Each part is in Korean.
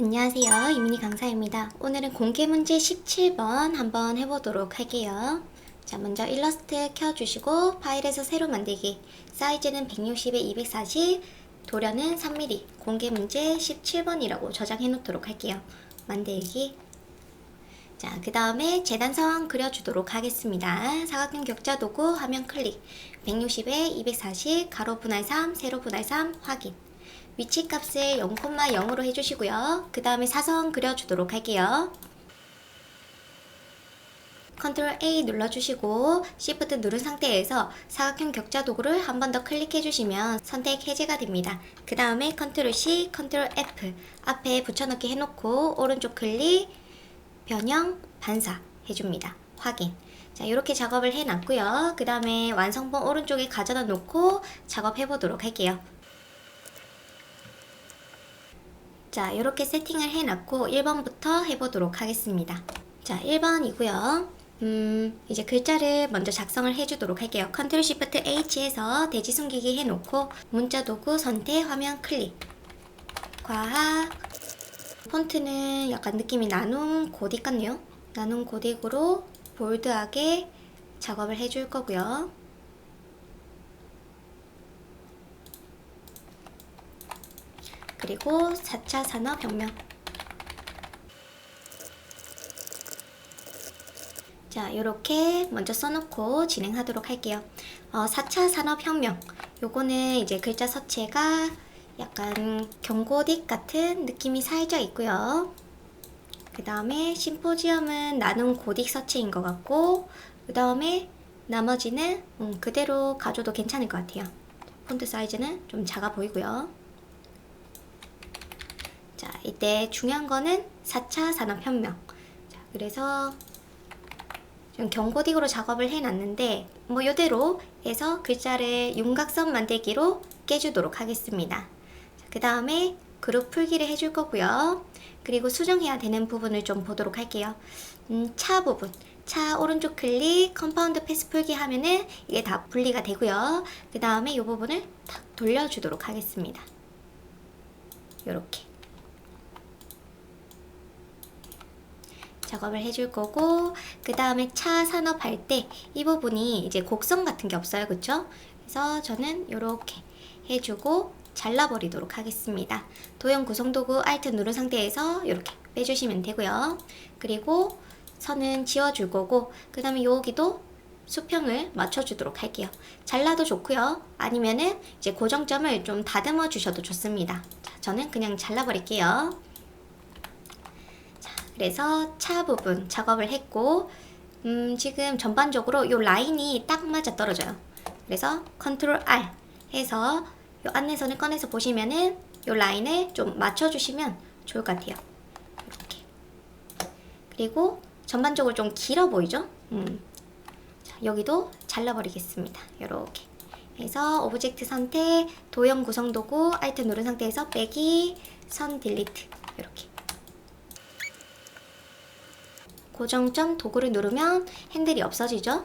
안녕하세요. 이민희 강사입니다. 오늘은 공개 문제 17번 한번 해보도록 할게요. 자, 먼저 일러스트 켜주시고 파일에서 새로 만들기. 사이즈는 160에 240, 도련은 3mm. 공개 문제 17번이라고 저장해 놓도록 할게요. 만들기. 자, 그 다음에 재단선 그려주도록 하겠습니다. 사각형 격자 도구 화면 클릭. 160에 240, 가로 분할 3, 세로 분할 3 확인. 위치 값을 0,0으로 해주시고요. 그 다음에 사선 그려주도록 할게요. 컨트롤 A 눌러주시고 Shift 누른 상태에서 사각형 격자 도구를 한 번 더 클릭해주시면 선택 해제가 됩니다. 그 다음에 컨트롤 C, 컨트롤 F 앞에 붙여넣기 해놓고 오른쪽 클릭, 변형, 반사 해줍니다. 확인. 자, 이렇게 작업을 해놨고요. 그 다음에 완성본 오른쪽에 가져다 놓고 작업해보도록 할게요. 자, 이렇게 세팅을 해놨고 1번부터 해보도록 하겠습니다. 자, 1번이고요. 이제 글자를 먼저 작성을 해주도록 할게요. 컨트롤 시프트 H에서 대지 숨기기 해놓고 문자 도구 선택 화면 클릭. 과학. 폰트는 약간 느낌이 나눔 고딕 같네요. 나눔 고딕으로 볼드하게 작업을 해줄 거고요. 그리고 4차 산업혁명. 자, 요렇게 먼저 써놓고 진행하도록 할게요. 4차 산업혁명. 요거는 이제 글자 서체가 약간 경고딕 같은 느낌이 살짝 있고요. 그 다음에 심포지엄은 나눔 고딕 서체인 것 같고, 그 다음에 나머지는 그대로 가져도 괜찮을 것 같아요. 폰트 사이즈는 좀 작아 보이고요. 자, 이때 중요한 거는 4차 산업혁명. 자, 그래서 좀 경고딕으로 작업을 해놨는데 뭐 요대로 해서 글자를 윤곽선 만들기로 깨주도록 하겠습니다. 그 다음에 그룹 풀기를 해줄 거고요. 그리고 수정해야 되는 부분을 좀 보도록 할게요. 차 부분. 차 오른쪽 클릭, 컴파운드 패스 풀기 하면은 이게 다 분리가 되고요. 그 다음에 이 부분을 탁 돌려주도록 하겠습니다. 요렇게. 작업을 해줄 거고, 그 다음에 차 산업할 때 이 부분이 이제 곡선 같은 게 없어요, 그쵸? 그래서 저는 이렇게 해주고 잘라버리도록 하겠습니다. 도형 구성도구 Alt 누른 상태에서 이렇게 빼주시면 되고요. 그리고 선은 지워줄 거고, 그 다음에 여기도 수평을 맞춰주도록 할게요. 잘라도 좋고요. 아니면은 이제 고정점을 좀 다듬어 주셔도 좋습니다. 자, 저는 그냥 잘라버릴게요. 그래서 차 부분 작업을 했고, 지금 전반적으로 이 라인이 딱 맞아 떨어져요. 그래서 컨트롤 R 해서 이 안내선을 꺼내서 보시면은 이 라인을 좀 맞춰주시면 좋을 것 같아요. 이렇게. 그리고 전반적으로 좀 길어 보이죠? 자, 여기도 잘라버리겠습니다. 이렇게. 그래서 오브젝트 선택, 도형 구성 도구, Alt 누른 상태에서 빼기, 선 딜리트. 이렇게. 고정점 도구를 누르면 핸들이 없어지죠.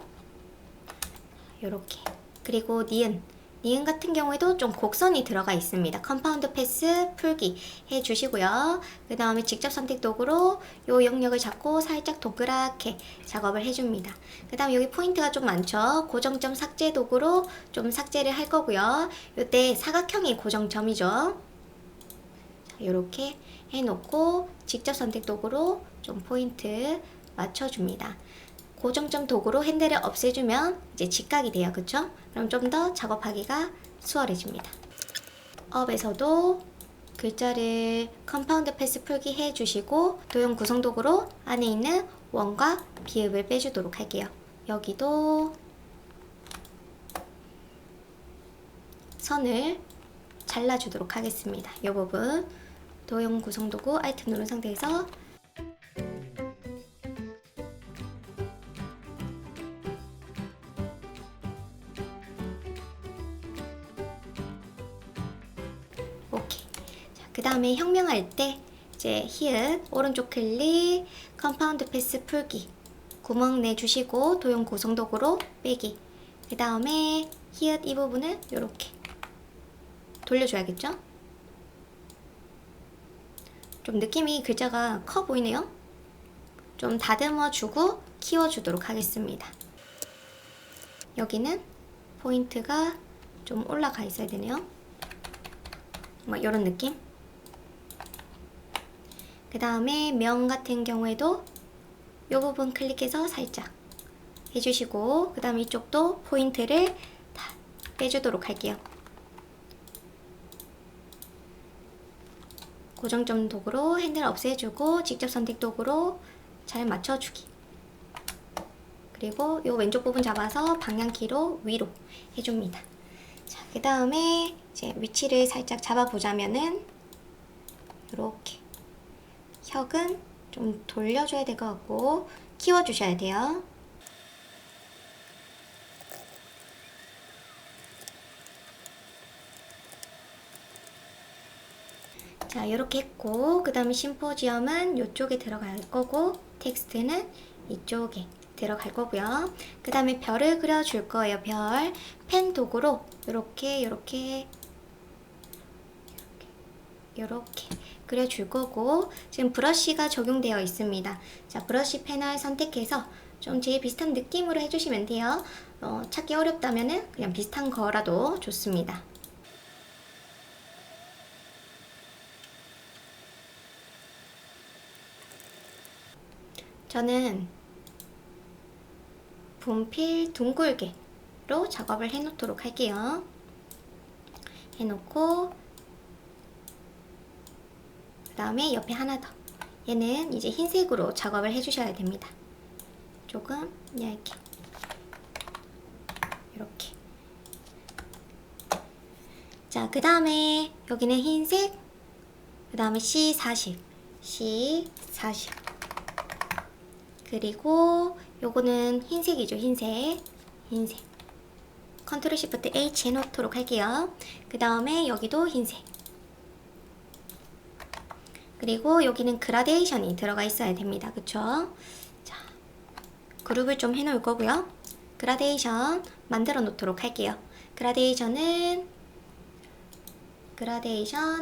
요렇게. 그리고 니은 같은 경우에도 좀 곡선이 들어가 있습니다. 컴파운드 패스 풀기 해주시고요. 그 다음에 직접 선택 도구로 요 영역을 잡고 살짝 동그랗게 작업을 해줍니다. 그 다음 여기 포인트가 좀 많죠. 고정점 삭제 도구로 좀 삭제를 할 거고요. 요때 사각형이 고정점이죠. 요렇게 해놓고 직접 선택 도구로 좀 포인트 맞춰줍니다. 고정점 도구로 핸들을 없애주면 이제 직각이 돼요. 그쵸? 그럼 좀 더 작업하기가 수월해집니다. 업에서도 글자를 컴파운드 패스 풀기 해주시고 도형 구성 도구로 안에 있는 원과 비읍을 빼주도록 할게요. 여기도 선을 잘라주도록 하겠습니다. 이 부분 도형 구성 도구 Alt 누른 상태에서 오케이. 자, 그 다음에 혁명할 때 이제 히읗 오른쪽 클릭 컴파운드 패스 풀기 구멍 내주시고 도형 구성 도구로 빼기. 그 다음에 히읗 이 부분을 이렇게 돌려줘야겠죠? 좀 느낌이 글자가 커 보이네요. 좀 다듬어주고 키워주도록 하겠습니다. 여기는 포인트가 좀 올라가 있어야 되네요. 뭐 이런 느낌. 그 다음에 명 같은 경우에도 이 부분 클릭해서 살짝 해주시고, 그 다음 이쪽도 포인트를 다 빼주도록 할게요. 고정점 도구로 핸들 없애주고 직접 선택 도구로 잘 맞춰주기. 그리고 이 왼쪽 부분 잡아서 방향키로 위로 해줍니다. 자, 그 다음에 이제 위치를 살짝 잡아보자면은 이렇게 혁은 좀 돌려줘야 될 것 같고 키워주셔야 돼요. 자, 이렇게 했고, 그 다음에 심포지엄은 이쪽에 들어갈 거고 텍스트는 이쪽에 들어갈 거고요. 그 다음에 별을 그려줄 거예요. 별. 펜 도구로 이렇게 그려줄 거고, 지금 브러쉬가 적용되어 있습니다. 자, 브러쉬 패널 선택해서 좀 제일 비슷한 느낌으로 해주시면 돼요. 찾기 어렵다면은 그냥 비슷한 거라도 좋습니다. 저는 분필 둥글게로 작업을 해놓도록 할게요. 해놓고 그 다음에 옆에 하나 더. 얘는 이제 흰색으로 작업을 해주셔야 됩니다. 조금 얇게 이렇게. 자, 그 다음에 여기는 흰색, 그 다음에 C40 그리고 요거는 흰색이죠. 흰색 컨트롤 시프트 H 해놓도록 할게요. 그 다음에 여기도 흰색, 그리고 여기는 그라데이션이 들어가 있어야 됩니다. 그쵸? 자, 그룹을 좀 해놓을 거고요. 그라데이션 만들어 놓도록 할게요. 그라데이션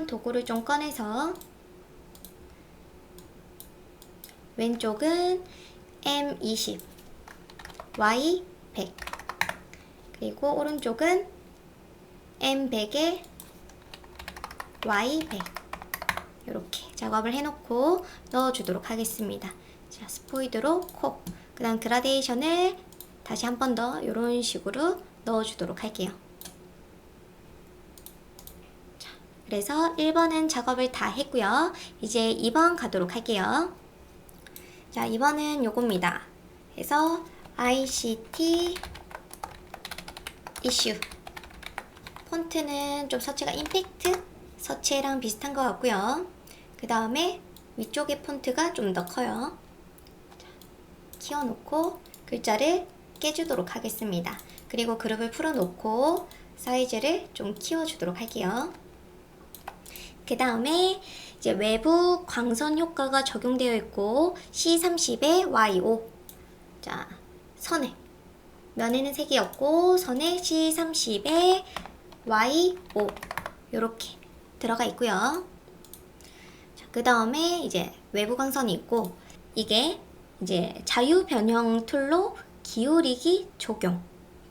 도구를 좀 꺼내서 왼쪽은 M20, Y100, 그리고 오른쪽은 M100에 Y100 이렇게 작업을 해놓고 넣어주도록 하겠습니다. 자, 스포이드로 콕, 그 다음 그라데이션을 다시 한 번 더 이런 식으로 넣어주도록 할게요. 자, 그래서 1번은 작업을 다 했고요. 이제 2번 가도록 할게요. 자, 2번은 요겁니다. 그래서 ICT 이슈 폰트는 좀 서체가 임팩트 서체랑 비슷한 것 같고요. 그 다음에 위쪽에 폰트가 좀 더 커요. 자, 키워놓고 글자를 깨주도록 하겠습니다. 그리고 그룹을 풀어놓고 사이즈를 좀 키워주도록 할게요. 그 다음에 이제 외부 광선 효과가 적용되어 있고 C30에 Y5. 자, 선에 면에는 색이 없고 선에 C30에 Y5 이렇게 들어가 있고요. 자, 그 다음에 이제 외부 광선이 있고, 이게 이제 자유 변형 툴로 기울이기 적용,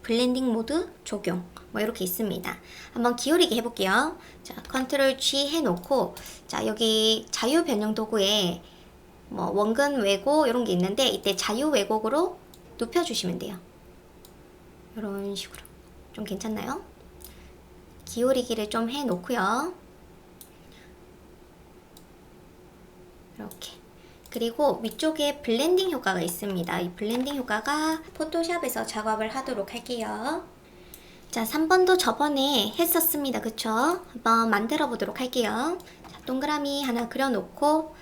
블렌딩 모드 적용, 뭐 이렇게 있습니다. 한번 기울이기 해볼게요. 자, 컨트롤 G 해놓고, 자, 여기 자유 변형 도구에 뭐 원근 왜곡 이런 게 있는데, 이때 자유 왜곡으로 눕혀주시면 돼요. 이런 식으로 좀 괜찮나요? 기울이기를 좀 해놓고요. 이렇게. 그리고 위쪽에 블렌딩 효과가 있습니다. 이 블렌딩 효과가 포토샵에서 작업을 하도록 할게요. 자, 3번도 저번에 했었습니다. 그쵸? 한번 만들어 보도록 할게요. 자, 동그라미 하나 그려놓고,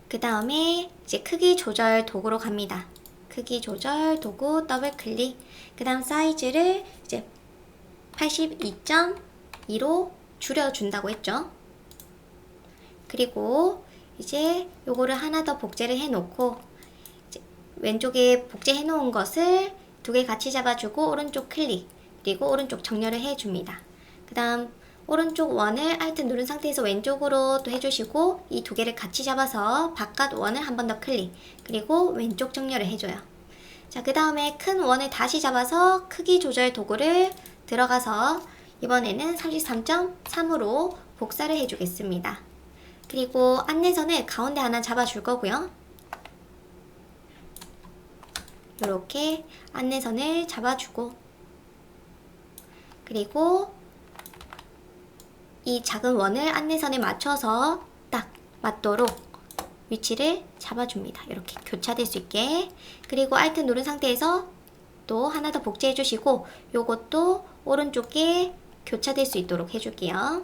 그 다음에 이제 크기 조절 도구로 갑니다. 크기 조절 도구 더블 클릭. 그 다음 사이즈를 이제 82.2로 줄여준다고 했죠. 그리고 이제 요거를 하나 더 복제를 해놓고, 이제 왼쪽에 복제해 놓은 것을 두 개 같이 잡아주고 오른쪽 클릭, 그리고 오른쪽 정렬을 해줍니다. 그 다음 오른쪽 원을 Alt 누른 상태에서 왼쪽으로 또 해주시고 이 두 개를 같이 잡아서 바깥 원을 한 번 더 클릭, 그리고 왼쪽 정렬을 해줘요. 자, 그 다음에 큰 원을 다시 잡아서 크기 조절 도구를 들어가서 이번에는 33.3으로 복사를 해주겠습니다. 그리고 안내선을 가운데 하나 잡아줄 거고요. 이렇게 안내선을 잡아주고, 그리고 이 작은 원을 안내선에 맞춰서 딱 맞도록 위치를 잡아줍니다. 이렇게 교차될 수 있게. 그리고 Alt 누른 상태에서 또 하나 더 복제해 주시고 요것도 오른쪽에 교차될 수 있도록 해줄게요.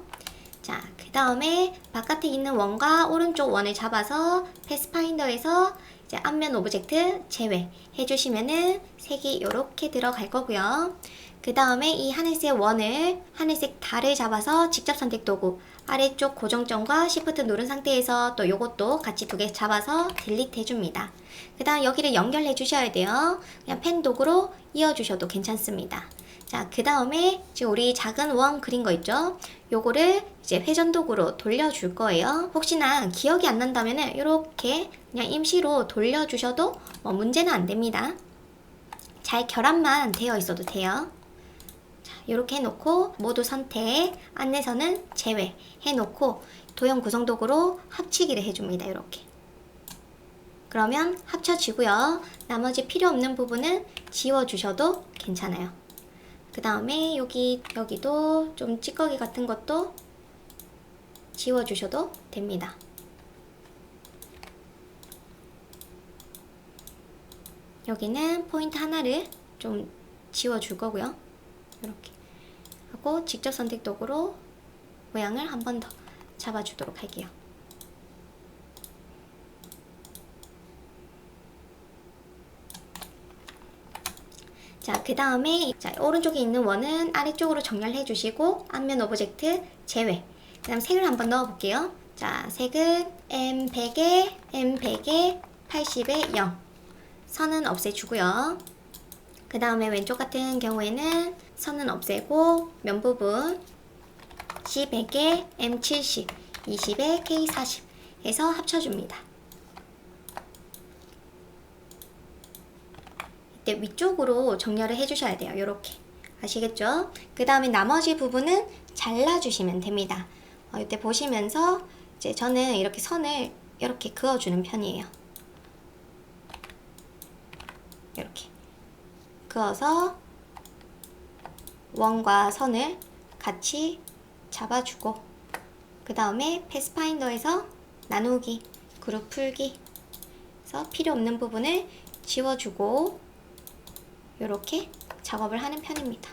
자, 그 다음에 바깥에 있는 원과 오른쪽 원을 잡아서 패스파인더에서 이제 앞면 오브젝트 제외 해주시면은 색이 이렇게 들어갈 거고요. 그 다음에 이 하늘색 원을, 하늘색 달을 잡아서 직접 선택 도구 아래쪽 고정점과 Shift 누른 상태에서 또 요것도 같이 두 개 잡아서 딜리트 해줍니다. 그 다음 여기를 연결해 주셔야 돼요. 그냥 펜 도구로 이어주셔도 괜찮습니다. 자, 그 다음에 지금 우리 작은 원 그린 거 있죠? 요거를 이제 회전 도구로 돌려줄 거예요. 혹시나 기억이 안 난다면은 이렇게 그냥 임시로 돌려주셔도 뭐 문제는 안 됩니다. 잘 결합만 되어 있어도 돼요. 자, 이렇게 해놓고 모두 선택, 안내선은 제외 해놓고 도형 구성 도구로 합치기를 해줍니다. 이렇게. 그러면 합쳐지고요. 나머지 필요 없는 부분은 지워주셔도 괜찮아요. 그 다음에 여기도 좀 찌꺼기 같은 것도 지워주셔도 됩니다. 여기는 포인트 하나를 좀 지워줄 거고요. 이렇게 하고 직접 선택 도구로 모양을 한 번 더 잡아주도록 할게요. 자, 그 다음에 오른쪽에 있는 원은 아래쪽으로 정렬해 주시고 앞면 오브젝트 제외. 그 다음 색을 한번 넣어 볼게요. 자, 색은 M100에 M100에 80에 0. 선은 없애주고요. 그 다음에 왼쪽 같은 경우에는 선은 없애고 면 부분 C100에 M70, 20에 K40 해서 합쳐줍니다. 이때 위쪽으로 정렬을 해주셔야 돼요. 이렇게. 아시겠죠? 그 다음에 나머지 부분은 잘라주시면 됩니다. 이때 보시면서 이제 저는 이렇게 선을 이렇게 그어주는 편이에요. 이렇게 그어서 원과 선을 같이 잡아주고, 그 다음에 패스파인더에서 나누기, 그룹 풀기 해서 필요 없는 부분을 지워주고 이렇게 작업을 하는 편입니다.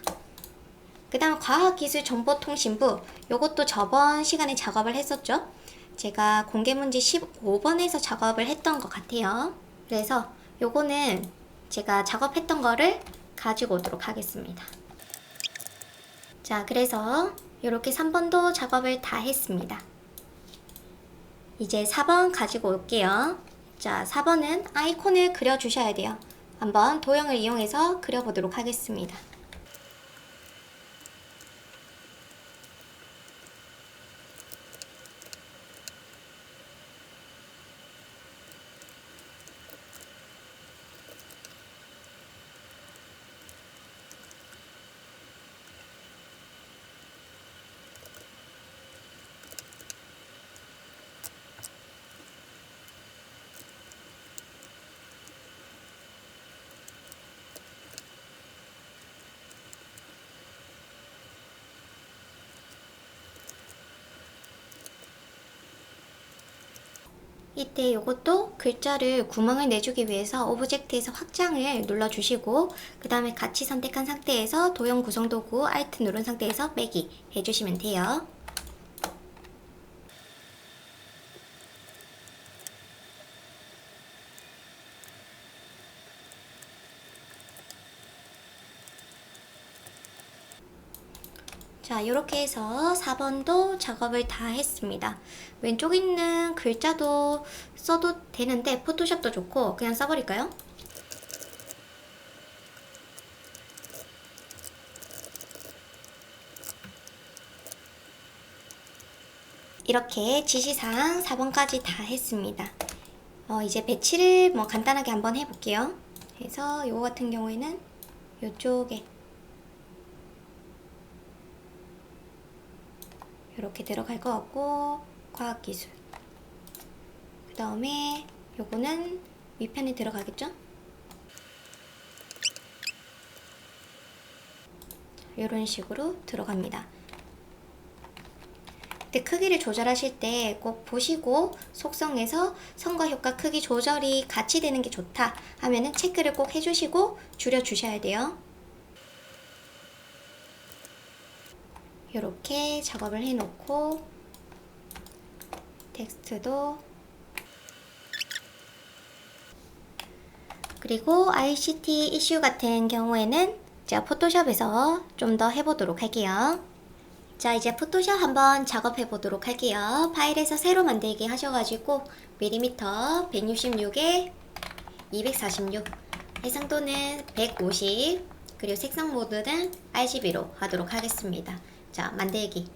그 다음 과학기술정보통신부, 요것도 저번 시간에 작업을 했었죠. 제가 공개문제 15번에서 작업을 했던 것 같아요. 그래서 요거는 제가 작업했던 거를 가지고 오도록 하겠습니다. 자, 그래서 이렇게 3번도 작업을 다 했습니다. 이제 4번 가지고 올게요. 자, 4번은 아이콘을 그려주셔야 돼요. 한번 도형을 이용해서 그려보도록 하겠습니다. 이때 이것도 글자를 구멍을 내주기 위해서 오브젝트에서 확장을 눌러주시고 그 다음에 같이 선택한 상태에서 도형 구성 도구 Alt 누른 상태에서 빼기 해주시면 돼요. 자, 이렇게 해서 4번도 작업을 다 했습니다. 왼쪽에 있는 글자도 써도 되는데 포토샵도 좋고 그냥 써버릴까요? 이렇게 지시사항 4번까지 다 했습니다. 이제 배치를 뭐 간단하게 한번 해볼게요. 그래서 요거 같은 경우에는 요쪽에 이렇게 들어갈 것 같고, 과학기술. 그 다음에 요거는 위편에 들어가겠죠? 이런 식으로 들어갑니다. 근데 크기를 조절하실 때 꼭 보시고 속성에서 선과 효과 크기 조절이 같이 되는 게 좋다 하면은 체크를 꼭 해주시고 줄여주셔야 돼요. 이렇게 작업을 해놓고 텍스트도, 그리고 ICT 이슈 같은 경우에는 제가 포토샵에서 좀 더 해보도록 할게요. 자, 이제 포토샵 한번 작업해 보도록 할게요. 파일에서 새로 만들기 하셔가지고 밀리미터 166에 246, 해상도는 150, 그리고 색상 모드는 RGB로 하도록 하겠습니다. 자, 만들기.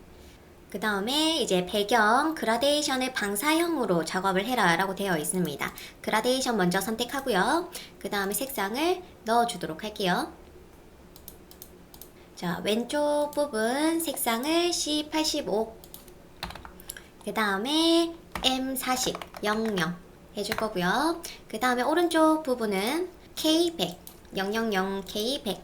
그 다음에 이제 배경 그라데이션을 방사형으로 작업을 해라 라고 되어 있습니다. 그라데이션 먼저 선택하고요. 그 다음에 색상을 넣어주도록 할게요. 자, 왼쪽 부분 색상을 C85, 그 다음에 M40, 00 해줄 거고요. 그 다음에 오른쪽 부분은 K100, 000 K100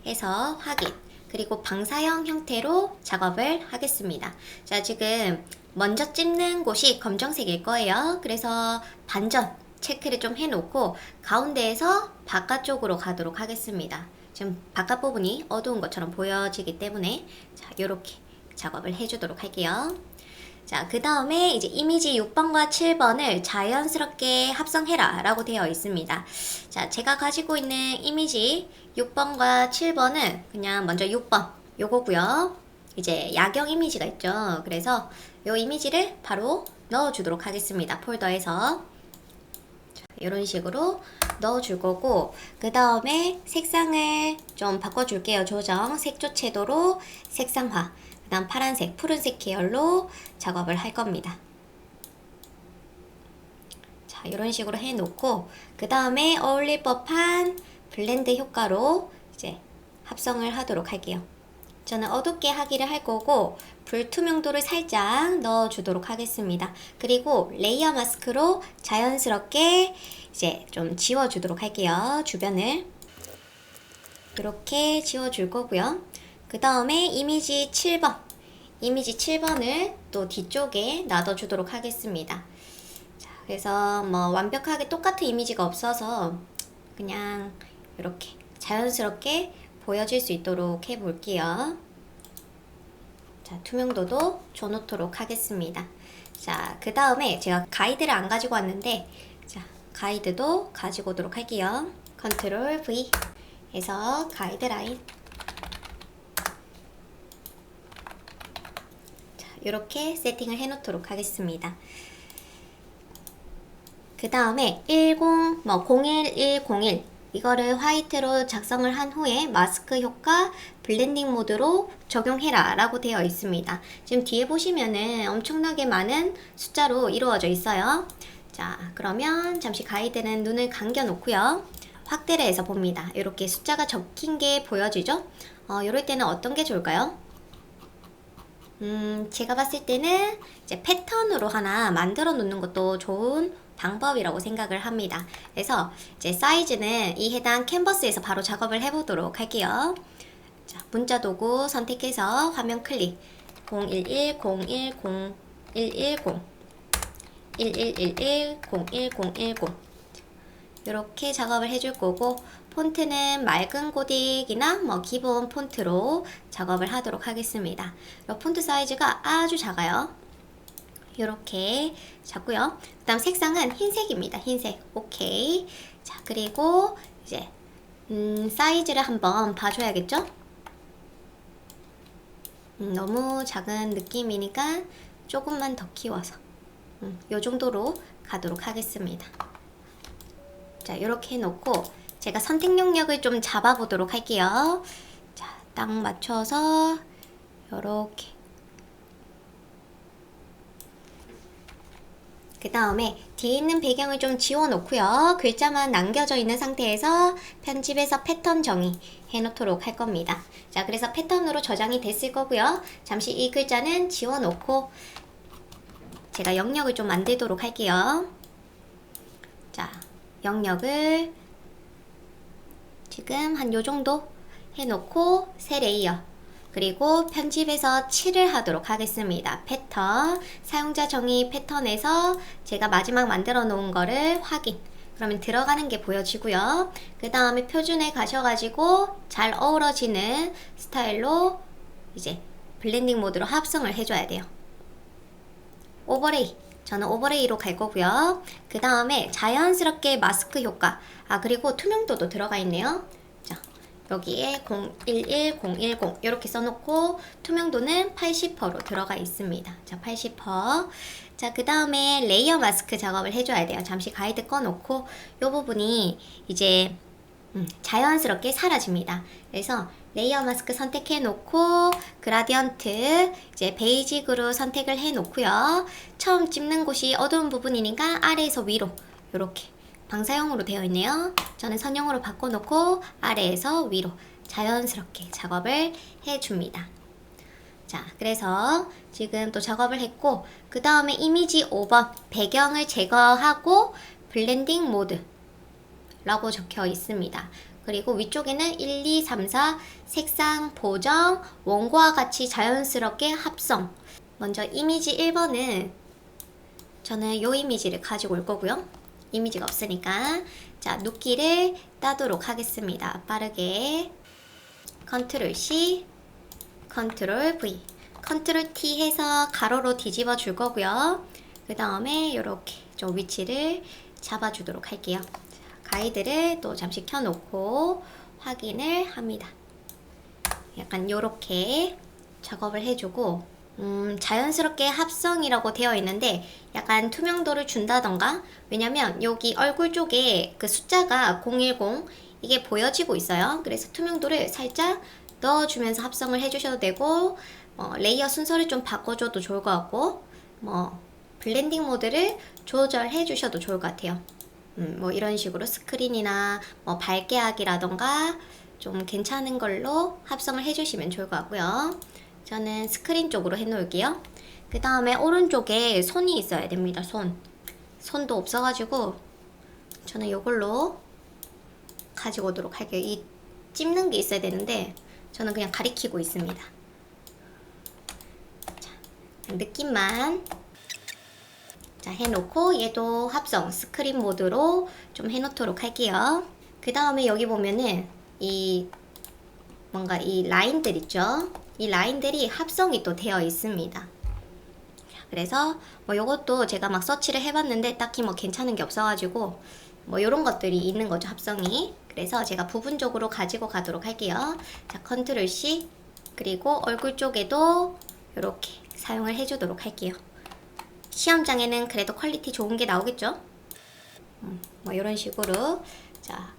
해서 확인. 그리고 방사형 형태로 작업을 하겠습니다. 자, 지금 먼저 찍는 곳이 검정색일 거예요. 그래서 반전 체크를 좀 해놓고 가운데에서 바깥쪽으로 가도록 하겠습니다. 지금 바깥 부분이 어두운 것처럼 보여지기 때문에 자, 요렇게 작업을 해주도록 할게요. 자, 그 다음에 이제 이미지 6번과 7번을 자연스럽게 합성해라 라고 되어 있습니다. 자, 제가 가지고 있는 이미지 6번과 7번은 그냥 먼저 6번 요거고요. 이제 야경 이미지가 있죠. 그래서 요 이미지를 바로 넣어주도록 하겠습니다. 폴더에서 이런 식으로 넣어줄 거고, 그 다음에 색상을 좀 바꿔줄게요. 조정, 색조 채도로 색상화, 그 다음 파란색, 푸른색 계열로 작업을 할 겁니다. 자, 이런 식으로 해놓고, 그 다음에 어울릴 법한 블렌드 효과로 이제 합성을 하도록 할게요. 저는 어둡게 하기를 할 거고 불투명도를 살짝 넣어주도록 하겠습니다. 그리고 레이어 마스크로 자연스럽게 이제 좀 지워주도록 할게요. 주변을 이렇게 지워줄 거고요. 그 다음에 이미지 7번, 이미지 7번을 또 뒤쪽에 놔둬주도록 하겠습니다. 자, 그래서 뭐 완벽하게 똑같은 이미지가 없어서 그냥 이렇게 자연스럽게 보여질 수 있도록 해볼게요. 자, 투명도도 줘놓도록 하겠습니다. 자, 그 다음에 제가 가이드를 안 가지고 왔는데, 자, 가이드도 가지고 오도록 할게요. 컨트롤 V 해서 가이드라인. 자, 이렇게 세팅을 해놓도록 하겠습니다. 그 다음에 01101 이거를 화이트로 작성을 한 후에 마스크 효과 블렌딩 모드로 적용해라 라고 되어 있습니다. 지금 뒤에 보시면은 엄청나게 많은 숫자로 이루어져 있어요. 자, 그러면 잠시 가이드는 눈을 감겨 놓고요. 확대를 해서 봅니다. 이렇게 숫자가 적힌 게 보여지죠? 이럴 때는 어떤 게 좋을까요? 제가 봤을 때는 이제 패턴으로 하나 만들어 놓는 것도 좋은 방법이라고 생각을 합니다. 그래서 이제 사이즈는 이 해당 캔버스에서 바로 작업을 해보도록 할게요. 자, 문자 도구 선택해서 화면 클릭 011, 010, 110, 1111, 01010 이렇게 작업을 해줄 거고, 폰트는 맑은 고딕이나 뭐 기본 폰트로 작업을 하도록 하겠습니다. 폰트 사이즈가 아주 작아요. 이렇게 잡고요. 그 다음 색상은 흰색입니다. 흰색. 오케이. 자, 그리고 이제 사이즈를 한번 봐줘야겠죠? 너무 작은 느낌이니까 조금만 더 키워서 요 정도로 가도록 하겠습니다. 자, 이렇게 해놓고 제가 선택 영역을 좀 잡아보도록 할게요. 자, 딱 맞춰서 이렇게 그 다음에 뒤에 있는 배경을 좀 지워놓고요. 글자만 남겨져 있는 상태에서 편집해서 패턴 정의 해놓도록 할 겁니다. 자, 그래서 패턴으로 저장이 됐을 거고요. 잠시 이 글자는 지워놓고 제가 영역을 좀 만들도록 할게요. 자, 영역을 지금 한 요정도 해놓고 새 레이어, 그리고 편집해서 칠을 하도록 하겠습니다. 패턴, 사용자 정의 패턴에서 제가 마지막 만들어 놓은 거를 확인. 그러면 들어가는 게 보여지고요. 그 다음에 표준에 가셔가지고 잘 어우러지는 스타일로 이제 블렌딩 모드로 합성을 해줘야 돼요. 오버레이. 저는 오버레이로 갈 거고요. 그 다음에 자연스럽게 마스크 효과. 그리고 투명도도 들어가 있네요. 자, 여기에 011, 010 이렇게 써놓고 투명도는 80%로 들어가 있습니다. 자, 80%. 자, 그 다음에 레이어 마스크 작업을 해줘야 돼요. 잠시 가이드 꺼놓고 이 부분이 이제 자연스럽게 사라집니다. 그래서 레이어 마스크 선택해 놓고 그라디언트 이제 베이직으로 선택을 해 놓고요. 처음 찝는 곳이 어두운 부분이니까 아래에서 위로 이렇게 방사형으로 되어 있네요. 저는 선형으로 바꿔 놓고 아래에서 위로 자연스럽게 작업을 해 줍니다. 자, 그래서 지금 또 작업을 했고, 그 다음에 이미지 5번 배경을 제거하고 블렌딩 모드 라고 적혀 있습니다. 그리고 위쪽에는 1, 2, 3, 4 색상 보정, 원고와 같이 자연스럽게 합성. 먼저 이미지 1번은 저는 이 이미지를 가지고 올 거고요. 이미지가 없으니까 자, 눕기를 따도록 하겠습니다. 빠르게 컨트롤 C, 컨트롤 V, 컨트롤 T 해서 가로로 뒤집어 줄 거고요. 그 다음에 이렇게 좀 위치를 잡아 주도록 할게요. 가이드를 또 잠시 켜놓고 확인을 합니다. 약간 요렇게 작업을 해주고 자연스럽게 합성이라고 되어 있는데 약간 투명도를 준다던가, 왜냐면 여기 얼굴 쪽에 그 숫자가 010 이게 보여지고 있어요. 그래서 투명도를 살짝 넣어주면서 합성을 해주셔도 되고, 레이어 순서를 좀 바꿔줘도 좋을 것 같고, 블렌딩 모드를 조절해 주셔도 좋을 것 같아요. 뭐 이런 식으로 스크린이나 뭐 밝게 하기라던가 좀 괜찮은 걸로 합성을 해주시면 좋을 것 같고요. 저는 스크린 쪽으로 해놓을게요. 그 다음에 오른쪽에 손이 있어야 됩니다. 손도 없어가지고 저는 이걸로 가지고 오도록 할게요. 이 찝는 게 있어야 되는데 저는 그냥 가리키고 있습니다. 자, 느낌만 자, 해놓고 얘도 합성 스크린 모드로 좀 해놓도록 할게요. 그 다음에 여기 보면은 이 라인들 있죠? 이 라인들이 합성이 또 되어 있습니다. 그래서 요것도 제가 막 서치를 해봤는데 딱히 괜찮은 게 없어가지고 요런 것들이 있는 거죠, 합성이. 그래서 제가 부분적으로 가지고 가도록 할게요. 자, 컨트롤 C, 그리고 얼굴 쪽에도 이렇게 사용을 해주도록 할게요. 시험장에는 그래도 퀄리티 좋은 게 나오겠죠? 이런 식으로. 자,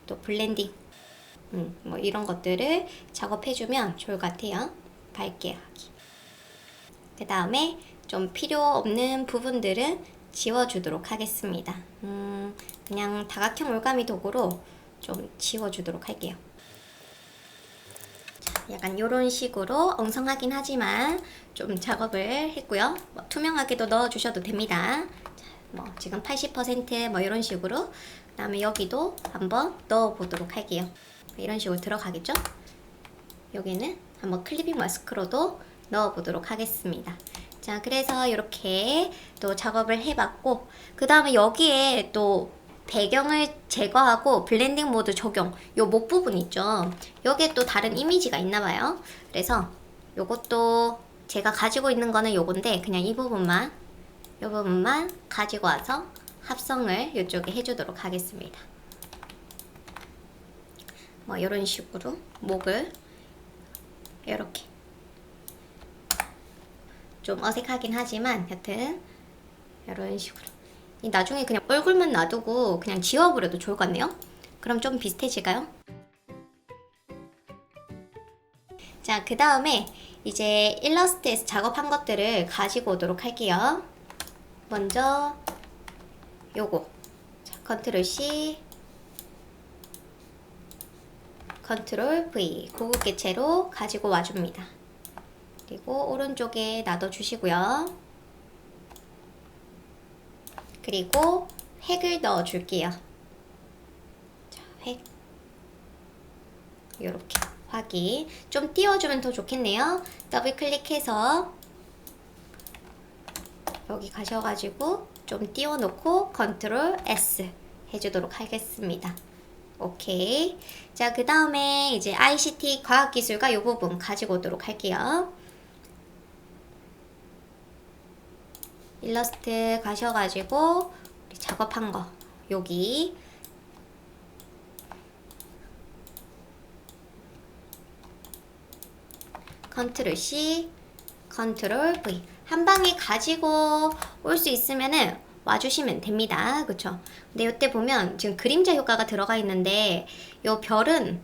또 블렌딩 이런 것들을 작업해주면 좋을 것 같아요. 밝게 하기. 그 다음에 좀 필요 없는 부분들은 지워주도록 하겠습니다. 그냥 다각형 올가미 도구로 좀 지워주도록 할게요. 자, 약간 이런 식으로 엉성하긴 하지만 좀 작업을 했고요. 투명하게도 넣어주셔도 됩니다. 자, 지금 80% 이런 식으로. 그 다음에 여기도 한번 넣어보도록 할게요. 이런 식으로 들어가겠죠? 여기는 한번 클리핑 마스크로도 넣어보도록 하겠습니다. 자, 그래서 이렇게 또 작업을 해봤고, 그 다음에 여기에 또 배경을 제거하고 블렌딩 모드 적용, 요 목 부분 있죠? 여기에 또 다른 이미지가 있나봐요. 그래서 요것도 제가 가지고 있는 거는 요건데 그냥 이 부분만 가지고 와서 합성을 이쪽에 해주도록 하겠습니다. 이런 식으로 목을 이렇게 좀 어색하긴 하지만 여튼 이런 식으로 나중에 그냥 얼굴만 놔두고 그냥 지워버려도 좋을 것 같네요. 그럼 좀 비슷해질까요? 자, 그 다음에 이제 일러스트에서 작업한 것들을 가지고 오도록 할게요. 먼저 요거 자, 컨트롤 C 컨트롤 V 고급 개체로 가지고 와줍니다. 그리고 오른쪽에 놔둬주시고요. 그리고 획을 넣어줄게요. 자, 획 요렇게 확인. 좀 띄워주면 더 좋겠네요. 더블 클릭해서 여기 가셔가지고 좀 띄워놓고 컨트롤 S 해주도록 하겠습니다. 오케이. 자, 그 다음에 이제 ICT 과학기술과 이 부분 가지고 오도록 할게요. 일러스트 가셔가지고 우리 작업한 거 여기 컨트롤 C 컨트롤 V 한 방에 가지고 올 수 있으면은 와주시면 됩니다. 그쵸? 근데 이때 보면 지금 그림자 효과가 들어가 있는데 요 별은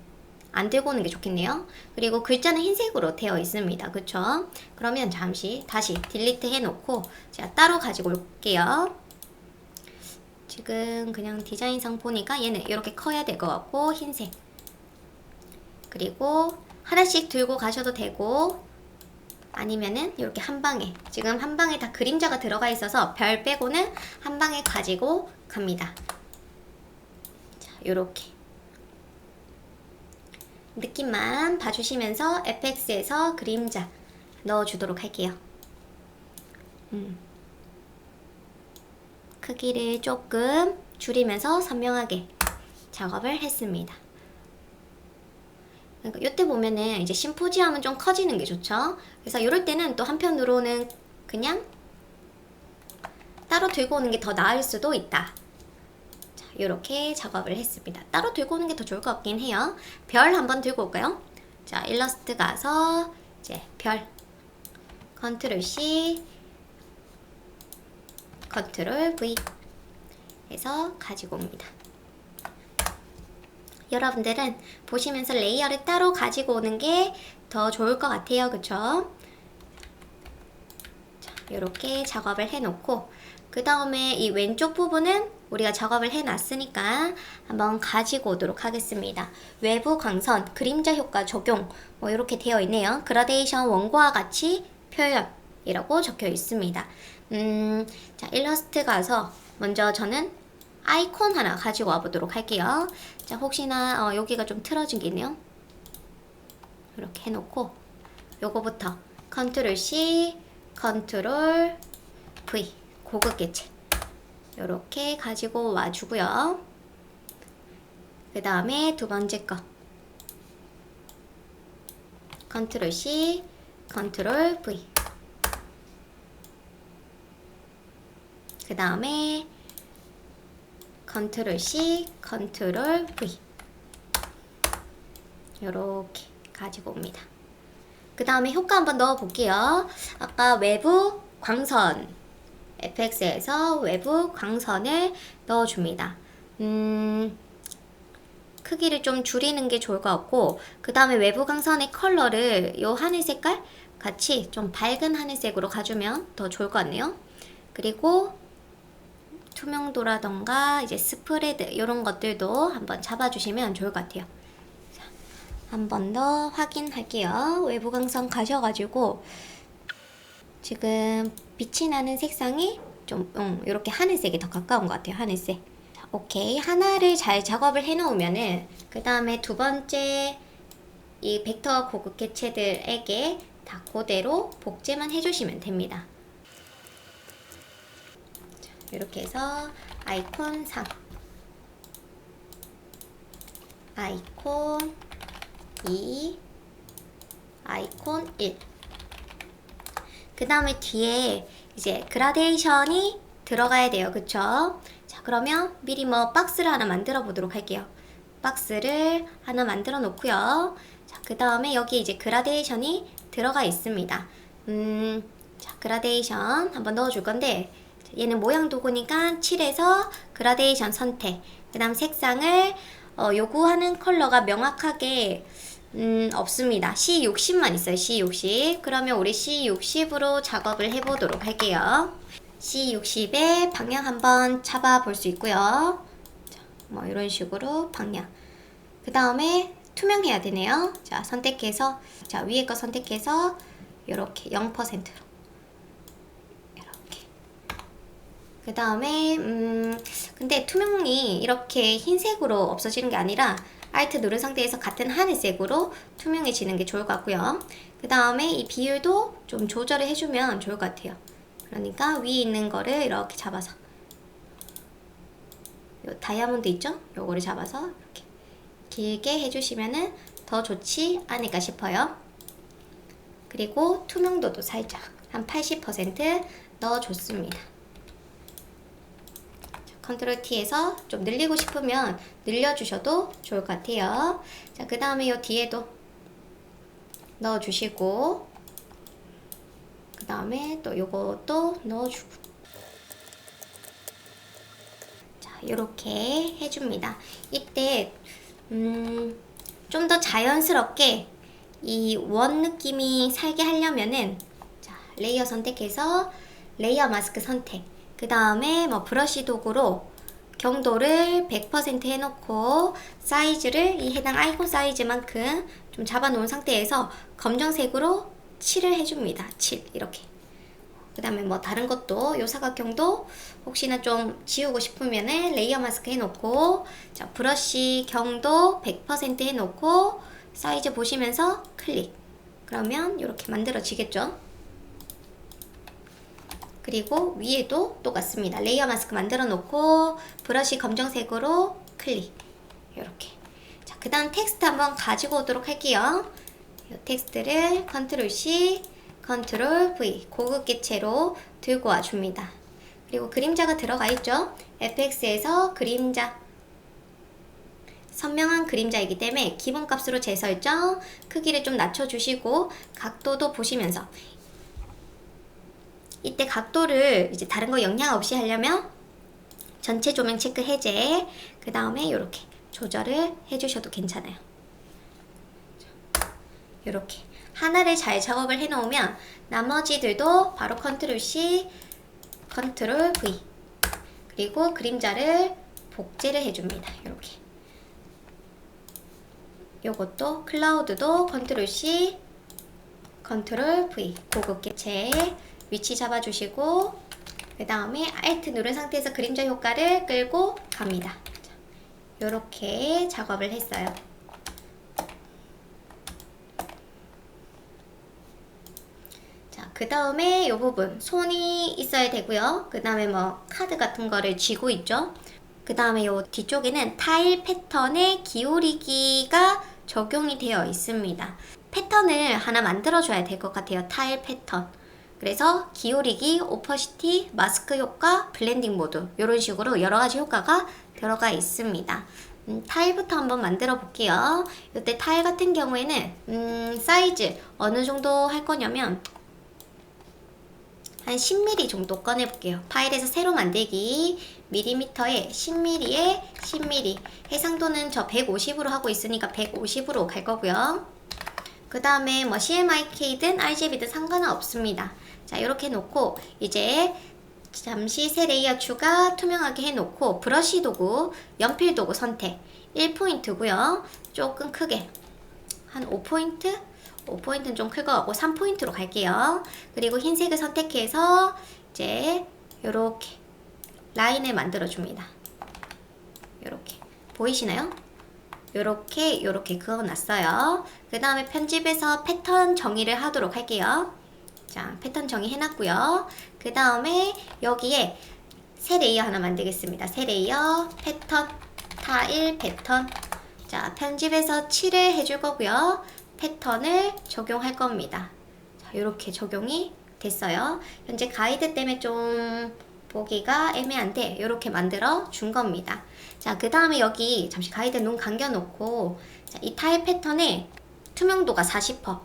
안 들고 오는 게 좋겠네요. 그리고 글자는 흰색으로 되어 있습니다. 그쵸? 그러면 잠시 다시 딜리트 해놓고 제가 따로 가지고 올게요. 지금 그냥 디자인상 보니까 얘는 이렇게 커야 될 것 같고 흰색 그리고 하나씩 들고 가셔도 되고 아니면은 이렇게 한 방에 지금 한 방에 다 그림자가 들어가 있어서 별 빼고는 한 방에 가지고 갑니다. 자, 요렇게 느낌만 봐주시면서 FX에서 그림자 넣어주도록 할게요. 크기를 조금 줄이면서 선명하게 작업을 했습니다. 그러니까 이때 보면은 이제 심포지엄은 좀 커지는 게 좋죠. 그래서 이럴 때는 또 한편으로는 그냥 따로 들고 오는 게 더 나을 수도 있다. 자, 이렇게 작업을 했습니다. 따로 들고 오는 게 더 좋을 것 같긴 해요. 별 한번 들고 올까요? 자, 일러스트 가서 이제 별 컨트롤 C 컨트롤 V 해서 가지고 옵니다. 여러분들은 보시면서 레이어를 따로 가지고 오는 게 더 좋을 것 같아요. 그쵸? 자, 이렇게 작업을 해놓고 그 다음에 이 왼쪽 부분은 우리가 작업을 해놨으니까 한번 가지고 오도록 하겠습니다. 외부 광선, 그림자 효과 적용 뭐 이렇게 되어 있네요. 그라데이션 원고와 같이 표현이라고 적혀 있습니다. 자, 일러스트 가서 먼저 저는 아이콘 하나 가지고 와보도록 할게요. 자, 혹시나 여기가 좀 틀어진 게 있네요. 이렇게 해놓고 요거부터 컨트롤 C 컨트롤 V 고급 개체 이렇게 가지고 와주고요. 그 다음에 두 번째 거 컨트롤 C 컨트롤 V 그 다음에 컨트롤 C 컨트롤 V 이렇게 가지고 옵니다. 그 다음에 효과 한번 넣어 볼게요. 아까 외부 광선 FX에서 외부 광선을 넣어줍니다. 크기를 좀 줄이는 게 좋을 것 같고 그 다음에 외부 광선의 컬러를 요 하늘 색깔 같이 좀 밝은 하늘색으로 가주면 더 좋을 것 같네요. 그리고 투명도라던가 이제 스프레드 이런 것들도 한번 잡아주시면 좋을 것 같아요. 한 번 더 확인할게요. 외부 광선 가셔가지고 지금 빛이 나는 색상이 좀 이렇게 하늘색이 더 가까운 것 같아요. 하늘색. 자, 오케이. 하나를 잘 작업을 해놓으면은 그 다음에 두 번째 이 벡터 고급 개체들에게 다 그대로 복제만 해주시면 됩니다. 자, 이렇게 해서 아이콘 3 아이콘 2 아이콘 1 그 다음에 뒤에 이제 그라데이션이 들어가야 돼요. 그쵸? 자, 그러면 미리 뭐 박스를 하나 만들어 보도록 할게요. 박스를 하나 만들어 놓고요. 자, 그 다음에 여기 이제 그라데이션이 들어가 있습니다. 자, 그라데이션 한번 넣어 줄 건데 얘는 모양 도구니까 칠해서 그라데이션 선택 그 다음 색상을 요구하는 컬러가 명확하게 없습니다. C60만 있어요. C60. 그러면 우리 C60으로 작업을 해보도록 할게요. C60에 방향 한번 잡아 볼 수 있고요. 자, 뭐 이런 식으로 방향. 그 다음에 투명해야 되네요. 자, 선택해서, 자, 위에 거 선택해서 이렇게 0%로 이렇게. 그 다음에 근데 투명이 이렇게 흰색으로 없어지는 게 아니라 Alt 누른 상태에서 같은 하늘색으로 투명해지는 게 좋을 것 같고요. 그 다음에 이 비율도 좀 조절을 해주면 좋을 것 같아요. 그러니까 위에 있는 거를 이렇게 잡아서, 요 다이아몬드 있죠? 요거를 잡아서 이렇게 길게 해주시면은 더 좋지 않을까 싶어요. 그리고 투명도도 살짝 한 80% 넣어줬습니다. 컨트롤 T에서 좀 늘리고 싶으면 늘려주셔도 좋을 것 같아요. 자, 그 다음에 요 뒤에도 넣어주시고, 그 다음에 또 요것도 넣어주고. 자, 요렇게 해줍니다. 이때 좀 더 자연스럽게 이 원 느낌이 살게 하려면은, 자, 레이어 선택해서 레이어 마스크 선택, 그 다음에 뭐 브러쉬 도구로 경도를 100% 해놓고 사이즈를 이 해당 아이콘 사이즈만큼 좀 잡아 놓은 상태에서 검정색으로 칠을 해줍니다. 칠 이렇게. 그 다음에 뭐 다른 것도 요 사각형도 혹시나 좀 지우고 싶으면은 레이어 마스크 해놓고, 자, 브러쉬 경도 100% 해놓고 사이즈 보시면서 클릭. 그러면 이렇게 만들어지겠죠. 그리고 위에도 똑같습니다. 레이어 마스크 만들어 놓고 브러쉬 검정색으로 클릭. 이렇게. 자, 그 다음 텍스트 한번 가지고 오도록 할게요. 이 텍스트를 컨트롤 C, 컨트롤 V 고급 개체로 들고 와줍니다. 그리고 그림자가 들어가 있죠. FX에서 그림자, 선명한 그림자이기 때문에 기본값으로 재설정, 크기를 좀 낮춰주시고 각도도 보시면서, 이때 각도를 이제 다른 거 영향 없이 하려면 전체 조명 체크 해제, 그 다음에 이렇게 조절을 해주셔도 괜찮아요. 이렇게 하나를 잘 작업을 해 놓으면 나머지들도 바로 컨트롤 C, 컨트롤 V, 그리고 그림자를 복제를 해줍니다. 이렇게. 요것도 클라우드도 컨트롤 C, 컨트롤 V 고급 개체 위치 잡아주시고, 그 다음에 Alt 누른 상태에서 그림자 효과를 끌고 갑니다. 이렇게 작업을 했어요. 자, 그 다음에 이 부분 손이 있어야 되고요. 그 다음에 뭐 카드 같은 거를 쥐고 있죠. 그 다음에 이 뒤쪽에는 타일 패턴의 기울이기가 적용이 되어 있습니다. 패턴을 하나 만들어 줘야 될 것 같아요. 타일 패턴. 그래서 기울이기, 오퍼시티, 마스크 효과, 블렌딩 모드 이런 식으로 여러 가지 효과가 들어가 있습니다. 타일부터 한번 만들어 볼게요. 이때 타일 같은 경우에는 사이즈 어느 정도 할 거냐면 한 10mm 정도 꺼내 볼게요. 파일에서 새로 만들기 밀리미터에 10mm에 10mm, 해상도는 저 150으로 하고 있으니까 150으로 갈 거고요. 그 다음에 뭐 CMYK든 RGB든 상관은 없습니다. 자, 이렇게 놓고 이제 잠시 새 레이어 추가 투명하게 해놓고 브러쉬 도구, 연필 도구 선택 1포인트고요. 조금 크게 한 5포인트? 5포인트는 좀 클 것 같고 3포인트로 갈게요. 그리고 흰색을 선택해서 이제 요렇게 라인을 만들어 줍니다. 요렇게 보이시나요? 요렇게 그어놨어요. 그 다음에 편집에서 패턴 정의를 하도록 할게요. 자, 패턴 정의 해놨고요. 그 다음에 여기에 새 레이어 하나 만들겠습니다. 새 레이어, 패턴, 타일 패턴. 자, 편집에서 칠을 해줄 거고요. 패턴을 적용할 겁니다. 자, 요렇게 적용이 됐어요. 현재 가이드 때문에 좀 보기가 애매한데 요렇게 만들어 준 겁니다. 자, 그 다음에 여기 잠시 가이드 눈 감겨 놓고, 자, 이 타일 패턴에 투명도가 40%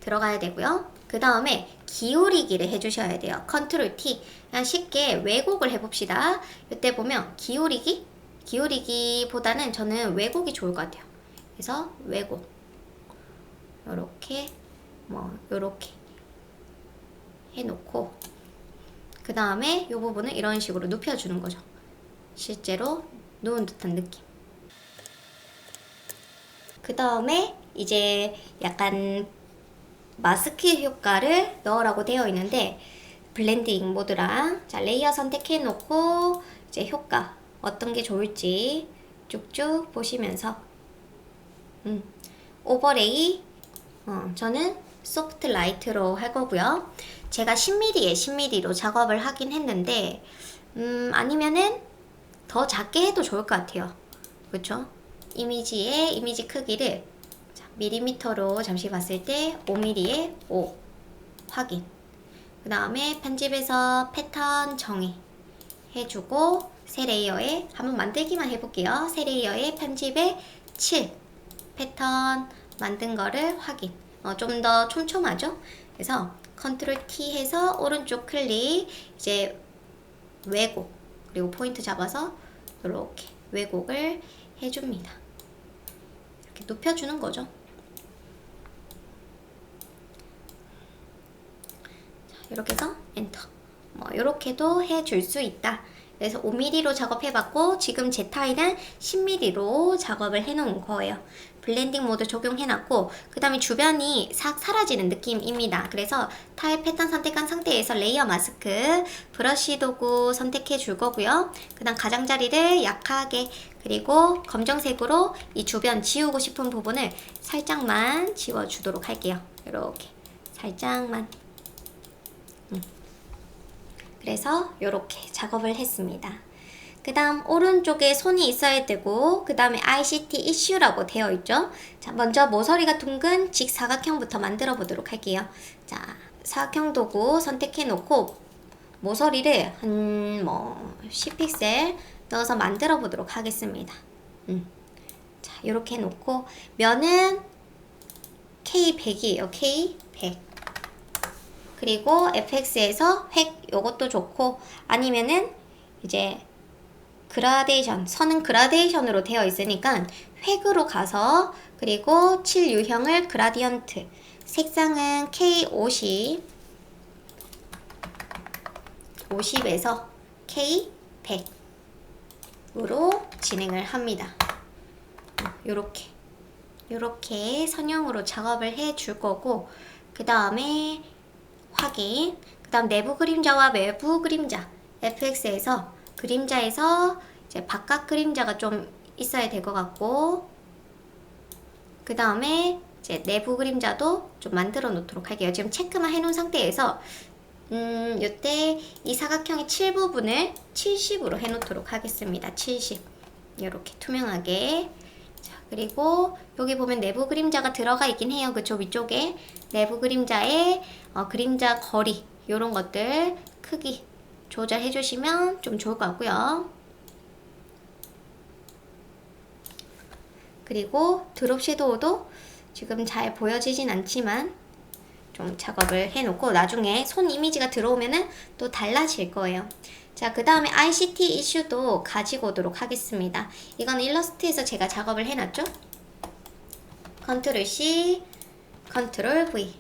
들어가야 되고요. 그 다음에 기울이기를 해주셔야 돼요. 컨트롤 T. 그냥 쉽게 왜곡을 해봅시다. 이때 보면 기울이기보다는 저는 왜곡이 좋을 것 같아요. 그래서 왜곡 요렇게 뭐 요렇게 해놓고, 그 다음에 이 부분을 이런 식으로 눕혀주는 거죠. 실제로 누운 듯한 느낌. 그 다음에 이제 약간 마스크 효과를 넣으라고 되어 있는데 블렌딩 모드랑 자 레이어 선택해 놓고 이제 효과 어떤 게 좋을지 쭉쭉 보시면서 오버레이 저는 소프트 라이트로 할 거고요. 제가 10mm에 10mm로 작업을 하긴 했는데 아니면은 더 작게 해도 좋을 것 같아요. 그쵸? 이미지의 이미지 크기를 밀리미터로 잠시 봤을 때 5mm에 5 확인. 그 다음에 편집에서 패턴 정의 해주고 새 레이어에 한번 만들기만 해볼게요. 새 레이어에 편집에 7 패턴 만든 거를 확인. 좀 더 촘촘하죠? 그래서 컨트롤 T 해서 오른쪽 클릭 이제 왜곡 그리고 포인트 잡아서 이렇게 왜곡을 해줍니다. 이렇게 눕혀주는 거죠. 이렇게 해서 엔터. 이렇게도 해줄 수 있다. 그래서 5mm로 작업해봤고 지금 제 타일은 10mm로 작업을 해놓은 거예요. 블렌딩 모드 적용해놨고 그 다음에 주변이 싹 사라지는 느낌입니다. 그래서 타일 패턴 선택한 상태에서 레이어 마스크 브러쉬 도구 선택해 줄 거고요. 그 다음 가장자리를 약하게 그리고 검정색으로 이 주변 지우고 싶은 부분을 살짝만 지워주도록 할게요. 이렇게 살짝만. 그래서 이렇게 작업을 했습니다. 그 다음 오른쪽에 손이 있어야 되고 그 다음에 ICT 이슈라고 되어 있죠. 자, 먼저 모서리가 둥근 직사각형부터 만들어 보도록 할게요. 자, 사각형 도구 선택해 놓고 모서리를 한 10픽셀 넣어서 만들어 보도록 하겠습니다. 자, 이렇게 해놓고 면은 K100이에요. K100. 그리고 FX에서 획 요것도 좋고 아니면은 이제 그라데이션 선은 그라데이션으로 되어 있으니까 획으로 가서 그리고 7 유형을 그라디언트 색상은 K50 50에서 K100으로 진행을 합니다. 요렇게 선형으로 작업을 해 줄 거고 그 다음에 확인. 그 다음 내부 그림자와 외부 그림자 FX에서 그림자에서 이제 바깥 그림자가 좀 있어야 될 것 같고 그 다음에 이제 내부 그림자도 좀 만들어 놓도록 할게요. 지금 체크만 해놓은 상태에서 이때 이 사각형의 7부분을 70으로 해놓도록 하겠습니다. 70 이렇게 투명하게. 자, 그리고 여기 보면 내부 그림자가 들어가 있긴 해요. 그쵸? 위쪽에 내부 그림자의 그림자 거리 요런 것들 크기 조절해 주시면 좀 좋을 것 같고요. 그리고 드롭 섀도우도 지금 잘 보여지진 않지만 좀 작업을 해놓고 나중에 손 이미지가 들어오면은 또 달라질 거예요. 자, 그 다음에 ICT 이슈도 가지고 오도록 하겠습니다. 이건 일러스트에서 제가 작업을 해놨죠. 컨트롤 C, 컨트롤 V.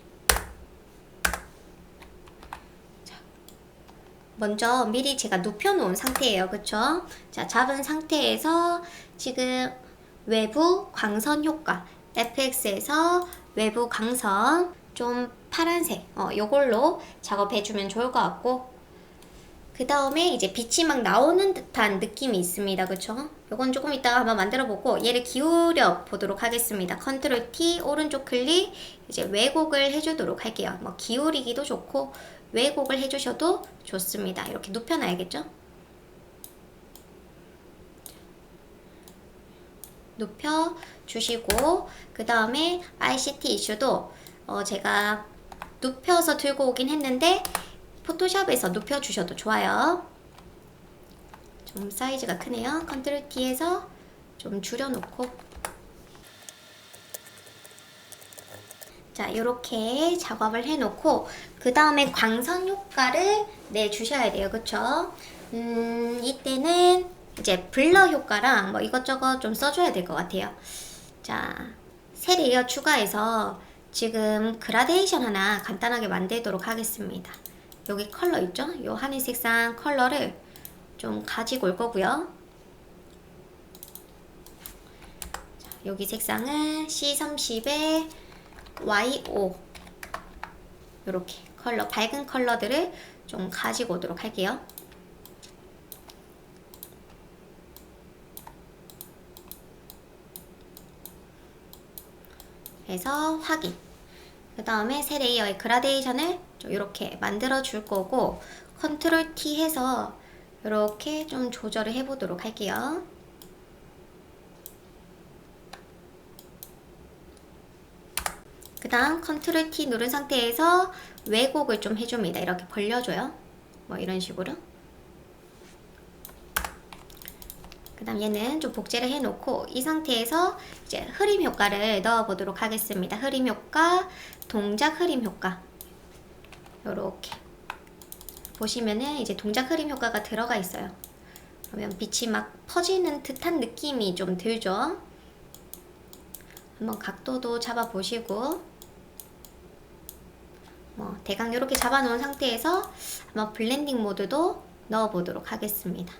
자, 먼저 미리 제가 눕혀놓은 상태예요. 그쵸? 자, 잡은 상태에서 지금 외부 광선 효과 FX에서 외부 광선 좀 파란색 요걸로 작업해주면 좋을 것 같고 그 다음에 이제 빛이 막 나오는 듯한 느낌이 있습니다. 그쵸? 요건 조금 이따가 한번 만들어보고 얘를 기울여 보도록 하겠습니다. 컨트롤 T 오른쪽 클릭 이제 왜곡을 해주도록 할게요. 기울이기도 좋고 왜곡을 해주셔도 좋습니다. 이렇게 눕혀놔야겠죠? 눕혀 주시고 그 다음에 ICT 이슈도 제가 눕혀서 들고 오긴 했는데 포토샵에서 눕혀 주셔도 좋아요. 좀 사이즈가 크네요. 컨트롤 T에서 좀 줄여놓고 자 이렇게 작업을 해놓고 그 다음에 광선 효과를 내주셔야 돼요. 그쵸? 이때는 이제 블러 효과랑 이것저것 좀 써줘야 될 것 같아요. 자, 새 레이어 추가해서 지금 그라데이션 하나 간단하게 만들도록 하겠습니다. 여기 컬러 있죠? 요 하늘 색상 컬러를 좀 가지고 올 거고요. 자, 여기 색상은 C30에 YO 요렇게 컬러, 밝은 컬러들을 좀 가지고 오도록 할게요. 그래서 확인. 그 다음에 새 레이어의 그라데이션을 좀 이렇게 만들어 줄 거고, 컨트롤 T 해서 이렇게 좀 조절을 해 보도록 할게요. 그 다음 컨트롤 T 누른 상태에서 왜곡을 좀 해줍니다. 이렇게 벌려줘요. 뭐 이런 식으로. 그 다음 얘는 좀 복제를 해놓고, 이 상태에서 이제 흐림 효과를 넣어 보도록 하겠습니다. 흐림 효과, 동작 흐림 효과. 요렇게 보시면은 이제 동작 흐림 효과가 들어가 있어요. 그러면 빛이 막 퍼지는 듯한 느낌이 좀 들죠. 한번 각도도 잡아 보시고, 뭐 대강 이렇게 잡아 놓은 상태에서 한번 블렌딩 모드도 넣어 보도록 하겠습니다.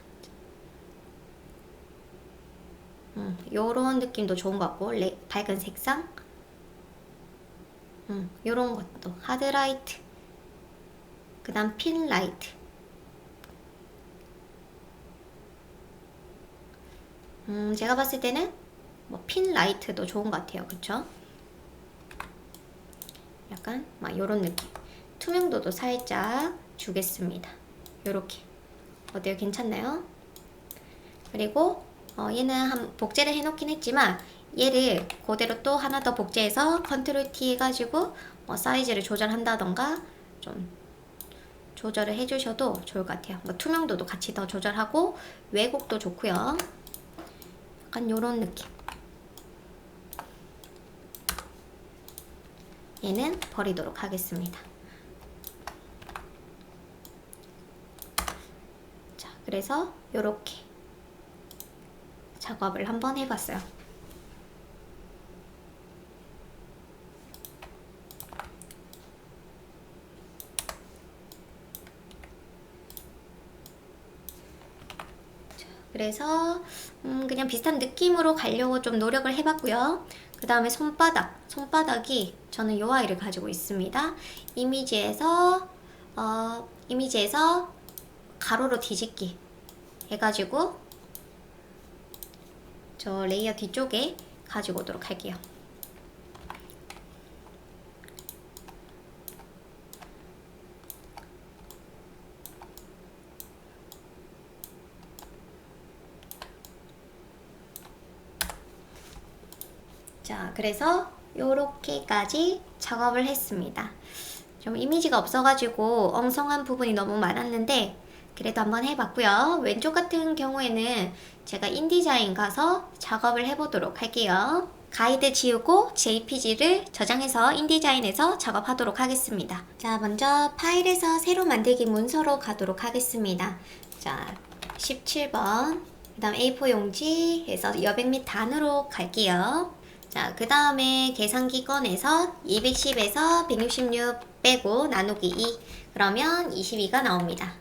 요런 느낌도 좋은 것 같고, 밝은 색상, 요런 것도 하드라이트, 그 다음 핀라이트, 제가 봤을 때는 뭐 핀라이트도 좋은 것 같아요. 그쵸? 약간 막 요런 느낌. 투명도도 살짝 주겠습니다. 요렇게. 어때요? 괜찮나요? 그리고 얘는 한 복제를 해놓긴 했지만, 얘를 그대로 또 하나 더 복제해서 컨트롤 T 해가지고 사이즈를 조절한다던가 좀 조절을 해주셔도 좋을 것 같아요. 뭐 투명도도 같이 더 조절하고 왜곡도 좋고요. 약간 요런 느낌. 얘는 버리도록 하겠습니다. 자, 그래서 요렇게 작업을 한번 해봤어요. 그래서 그냥 비슷한 느낌으로 가려고 좀 노력을 해봤고요. 그 다음에 손바닥이 저는 요 아이를 가지고 있습니다. 이미지에서 가로로 뒤집기 해가지고 저 레이어 뒤쪽에 가지고 오도록 할게요. 자, 그래서 요렇게까지 작업을 했습니다. 좀 이미지가 없어가지고 엉성한 부분이 너무 많았는데 그래도 한번 해봤고요. 왼쪽 같은 경우에는 제가 인디자인 가서 작업을 해보도록 할게요. 가이드 지우고 JPG를 저장해서 인디자인에서 작업하도록 하겠습니다. 자, 먼저 파일에서 새로 만들기 문서로 가도록 하겠습니다. 자, 17번 그 다음 A4 용지에서 여백 및 단으로 갈게요. 자, 그 다음에 계산기 꺼내서 210에서 166 빼고 나누기 2 그러면 22가 나옵니다.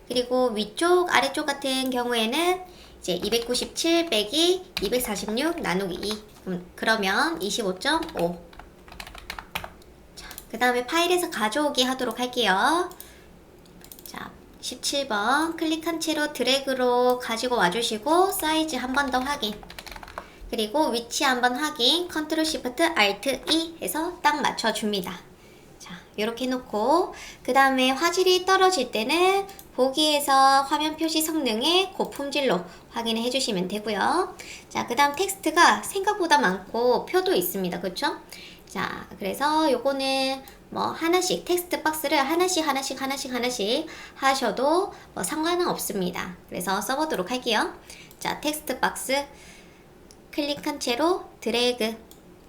그리고 위쪽 아래쪽 같은 경우에는 이제 297 빼기 246 나누기 2 그러면 25.5. 자, 그 다음에 파일에서 가져오기 하도록 할게요. 자, 17번 클릭한 채로 드래그로 가지고 와주시고 사이즈 한 번 더 확인. 그리고 위치 한번 확인, 컨트롤 시프트 알트 E 해서 딱 맞춰줍니다. 자, 이렇게 해놓고 그 다음에 화질이 떨어질 때는 보기에서 화면 표시 성능의 고품질로 확인해 해주시면 되고요. 자, 그 다음 텍스트가 생각보다 많고 표도 있습니다. 그쵸? 자, 그래서 요거는 뭐 하나씩 텍스트 박스를 하나씩 하셔도 뭐 상관은 없습니다. 그래서 써보도록 할게요. 자, 텍스트 박스 클릭한 채로 드래그,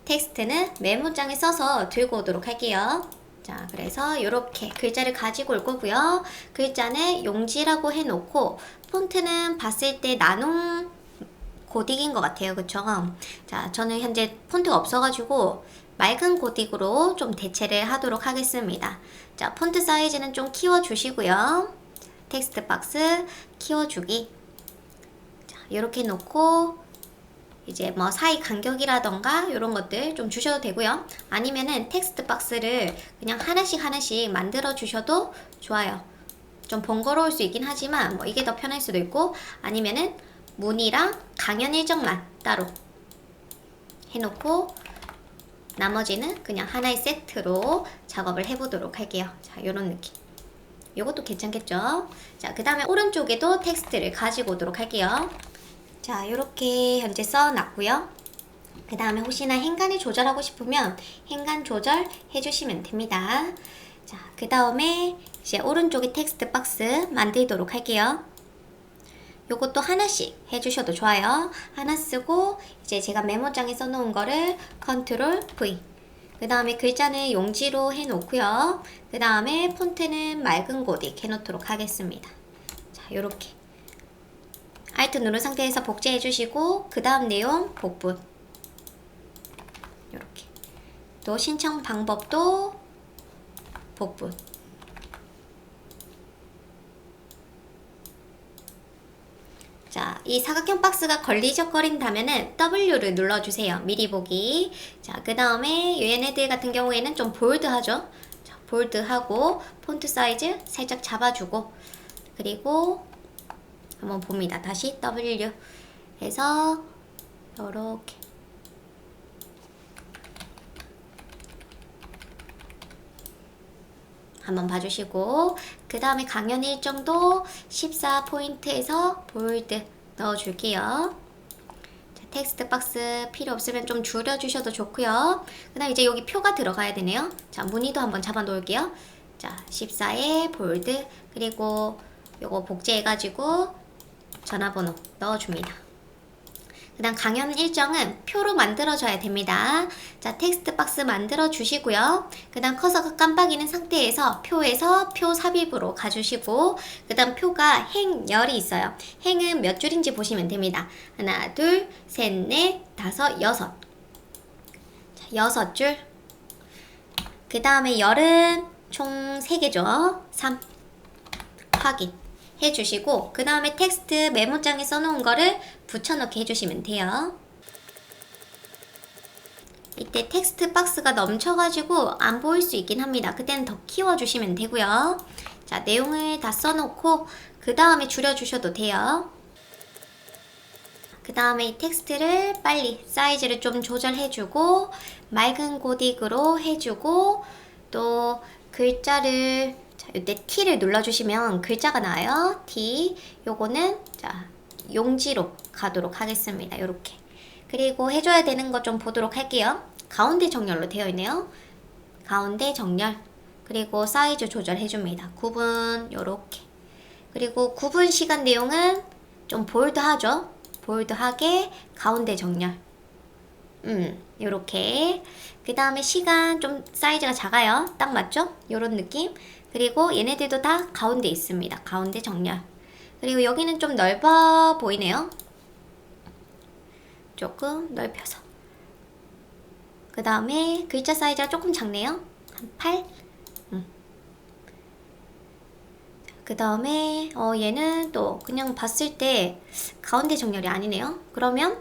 텍스트는 메모장에 써서 들고 오도록 할게요. 자, 그래서 이렇게 글자를 가지고 올 거고요. 글자는 용지라고 해놓고 폰트는 봤을 때 나눔 고딕인 것 같아요. 그쵸? 자, 저는 현재 폰트가 없어가지고 맑은 고딕으로 좀 대체를 하도록 하겠습니다. 자, 폰트 사이즈는 좀 키워주시고요. 텍스트 박스 키워주기. 자, 이렇게 놓고 이제 뭐 사이 간격이라던가 이런 것들 좀 주셔도 되고요. 아니면은 텍스트 박스를 그냥 하나씩 만들어 주셔도 좋아요. 좀 번거로울 수 있긴 하지만 뭐 이게 더 편할 수도 있고, 아니면은 문의랑 강연 일정만 따로 해놓고 나머지는 그냥 하나의 세트로 작업을 해보도록 할게요. 자, 요런 느낌. 요것도 괜찮겠죠? 자, 그 다음에 오른쪽에도 텍스트를 가지고 오도록 할게요. 자, 요렇게 현재 써놨고요. 그 다음에 혹시나 행간을 조절하고 싶으면 행간 조절 해주시면 됩니다. 자, 그 다음에 이제 오른쪽에 텍스트 박스 만들도록 할게요. 요것도 하나씩 해주셔도 좋아요. 하나 쓰고 이제 제가 메모장에 써놓은 거를 컨트롤 V, 그 다음에 글자는 용지로 해놓고요. 그 다음에 폰트는 맑은 고딕 해놓도록 하겠습니다. 자, 요렇게 Alt 누른 상태에서 복제해 주시고 그 다음 내용 복분, 요렇게 또 신청 방법도 복분. 자, 이 사각형 박스가 걸리적거린다면은 W를 눌러주세요. 미리 보기. 자, 그 다음에 얘네들 같은 경우에는 좀 볼드하죠. 자, 볼드하고 폰트 사이즈 살짝 잡아주고, 그리고 한번 봅니다. 다시 W 해서 요렇게 한번 봐주시고, 그 다음에 강연 일정도 14포인트에서 볼드 넣어줄게요. 자, 텍스트 박스 필요 없으면 좀 줄여주셔도 좋고요. 그 다음 이제 여기 표가 들어가야 되네요. 자, 무늬도 한번 잡아 놓을게요. 자, 14에 볼드, 그리고 요거 복제해가지고 전화번호 넣어줍니다. 그 다음 강연 일정은 표로 만들어줘야 됩니다. 자, 텍스트 박스 만들어 주시고요. 그 다음 커서가 깜빡이는 상태에서 표에서 표 삽입으로 가주시고, 그 다음 표가 행열이 있어요. 행은 몇 줄인지 보시면 됩니다. 하나, 둘, 셋, 넷, 다섯, 여섯. 자, 6줄. 그 다음에 열은 총 3개죠. 3. 확인 해주시고, 그 다음에 텍스트 메모장에 써놓은 거를 붙여넣기 해주시면 돼요. 이때 텍스트 박스가 넘쳐가지고 안 보일 수 있긴 합니다. 그때는 더 키워주시면 되고요. 자, 내용을 다 써놓고 그 다음에 줄여주셔도 돼요. 그 다음에 이 텍스트를 빨리 사이즈를 좀 조절해주고 맑은 고딕으로 해주고, 또 글자를 이때 T를 눌러주시면 글자가 나와요. T. 요거는 자, 용지로 가도록 하겠습니다. 요렇게. 그리고 해줘야 되는 거 좀 보도록 할게요. 가운데 정렬로 되어 있네요. 가운데 정렬. 그리고 사이즈 조절해줍니다. 구분 요렇게. 그리고 구분 시간 내용은 좀 볼드하죠. 볼드하게 가운데 정렬. 요렇게. 그 다음에 시간 좀 사이즈가 작아요. 딱 맞죠? 요런 느낌. 그리고 얘네들도 다 가운데 있습니다. 가운데 정렬. 그리고 여기는 좀 넓어 보이네요. 조금 넓혀서. 그 다음에 글자 사이즈가 조금 작네요. 한 8. 그 다음에 얘는 또 그냥 봤을 때 가운데 정렬이 아니네요. 그러면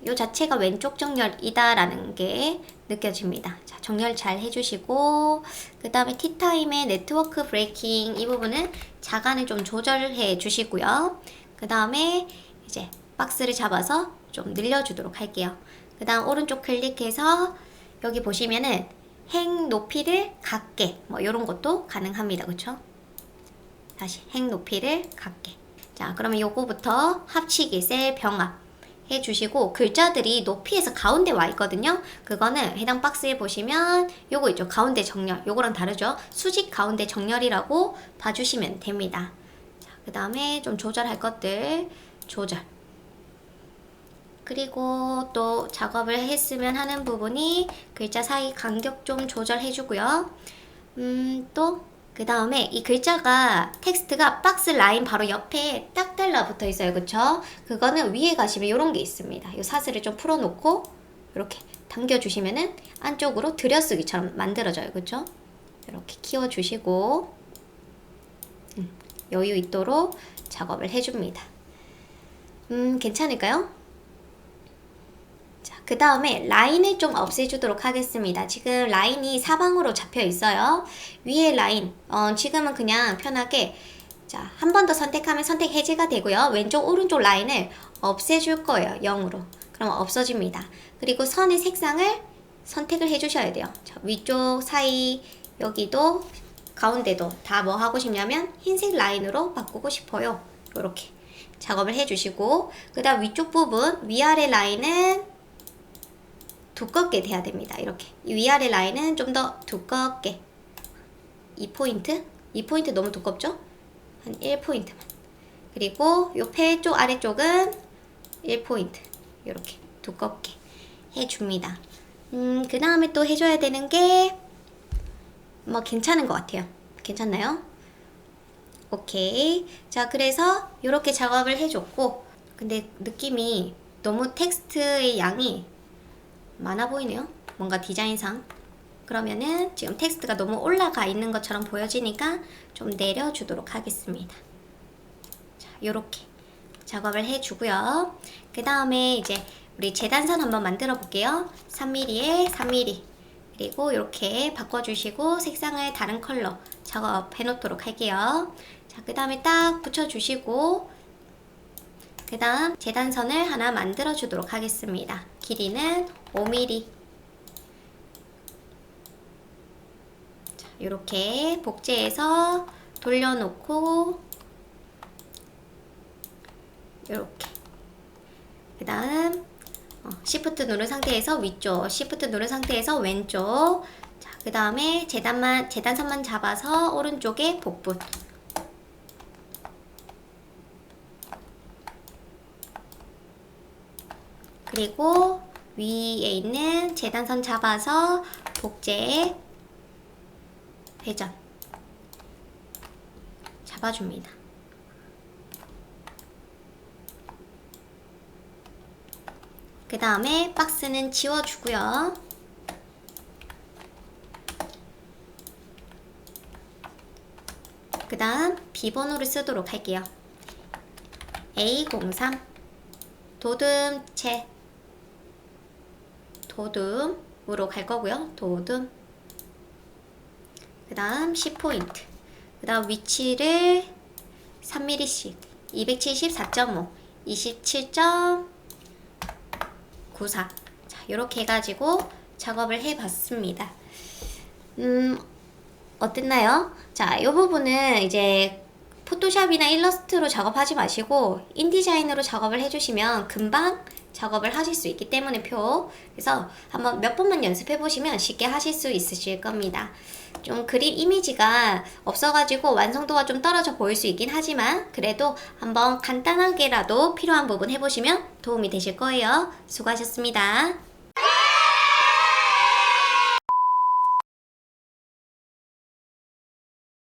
요 자체가 왼쪽 정렬이다 라는 게 느껴집니다. 자, 정렬 잘 해주시고, 그 다음에 티타임의 네트워크 브레이킹 이 부분은 자간을 좀 조절해 주시고요. 그 다음에 이제 박스를 잡아서 좀 늘려주도록 할게요. 그 다음 오른쪽 클릭해서 여기 보시면은 행 높이를 같게 뭐 이런 것도 가능합니다. 그쵸? 다시 행 높이를 같게. 자, 그러면 요거부터 합치기 셀 병합 해주시고, 글자들이 높이에서 가운데 와 있거든요. 그거는 해당 박스에 보시면 요거 있죠. 가운데 정렬. 요거랑 다르죠. 수직 가운데 정렬이라고 봐주시면 됩니다. 자, 그 다음에 좀 조절할 것들 조절. 그리고 또 작업을 했으면 하는 부분이 글자 사이 간격 좀 조절해주고요. 또 그 다음에 이 글자가 텍스트가 박스 라인 바로 옆에 딱 달라붙어 있어요. 그쵸? 그거는 위에 가시면 이런 게 있습니다. 이 사슬을 좀 풀어놓고 이렇게 당겨주시면은 안쪽으로 들여쓰기처럼 만들어져요. 그쵸? 이렇게 키워주시고 여유 있도록 작업을 해줍니다. 괜찮을까요? 자, 그 다음에 라인을 좀 없애주도록 하겠습니다. 지금 라인이 사방으로 잡혀 있어요. 위에 라인, 지금은 그냥 편하게 자, 한 번 더 선택하면 선택 해제가 되고요. 왼쪽 오른쪽 라인을 없애줄 거예요. 0으로. 그럼 없어집니다. 그리고 선의 색상을 선택을 해주셔야 돼요. 자, 위쪽 사이 여기도 가운데도 다 뭐 하고 싶냐면 흰색 라인으로 바꾸고 싶어요. 이렇게 작업을 해주시고 그 다음 위쪽 부분 위아래 라인은 두껍게 돼야 됩니다. 이렇게 위아래 라인은 좀 더 두껍게 2포인트? 2포인트 너무 두껍죠? 한 1포인트만 그리고 요 폐 쪽 아래쪽은 1포인트 이렇게 두껍게 해줍니다. 그 다음에 또 해줘야 되는 게 뭐 괜찮은 것 같아요. 괜찮나요? 오케이. 자, 그래서 이렇게 작업을 해줬고 근데 느낌이 너무 텍스트의 양이 많아 보이네요. 뭔가 디자인상. 그러면은 지금 텍스트가 너무 올라가 있는 것처럼 보여지니까 좀 내려주도록 하겠습니다. 자, 요렇게 작업을 해주고요. 그 다음에 이제 우리 재단선 한번 만들어 볼게요. 3mm에 3mm 그리고 이렇게 바꿔주시고 색상을 다른 컬러 작업해 놓도록 할게요. 자, 그 다음에 딱 붙여주시고 그 다음 재단선을 하나 만들어 주도록 하겠습니다. 길이는 5mm 자, 이렇게 복제해서 돌려놓고 이렇게 그 다음 Shift 누른 상태에서 위쪽, Shift 누른 상태에서 왼쪽 자, 그 다음에 재단선만 잡아서 오른쪽에 복분 그리고 위에 있는 재단선 잡아서 복제 회전 잡아줍니다. 그 다음에 박스는 지워주고요. 그 다음 비번호를 쓰도록 할게요. A03 도둠체 도둠으로 갈 거고요. 도둠 그 다음 10포인트 그 다음 위치를 3mm씩 274.5 27.94 자, 요렇게 해가지고 작업을 해봤습니다. 어땠나요? 자, 이 부분은 이제 포토샵이나 일러스트로 작업하지 마시고 인디자인으로 작업을 해주시면 금방 작업을 하실 수 있기 때문에 그래서 한번 몇 번만 연습해 보시면 쉽게 하실 수 있으실 겁니다. 좀 그림 이미지가 없어가지고 완성도가 좀 떨어져 보일 수 있긴 하지만 그래도 한번 간단하게라도 필요한 부분 해보시면 도움이 되실 거예요. 수고하셨습니다.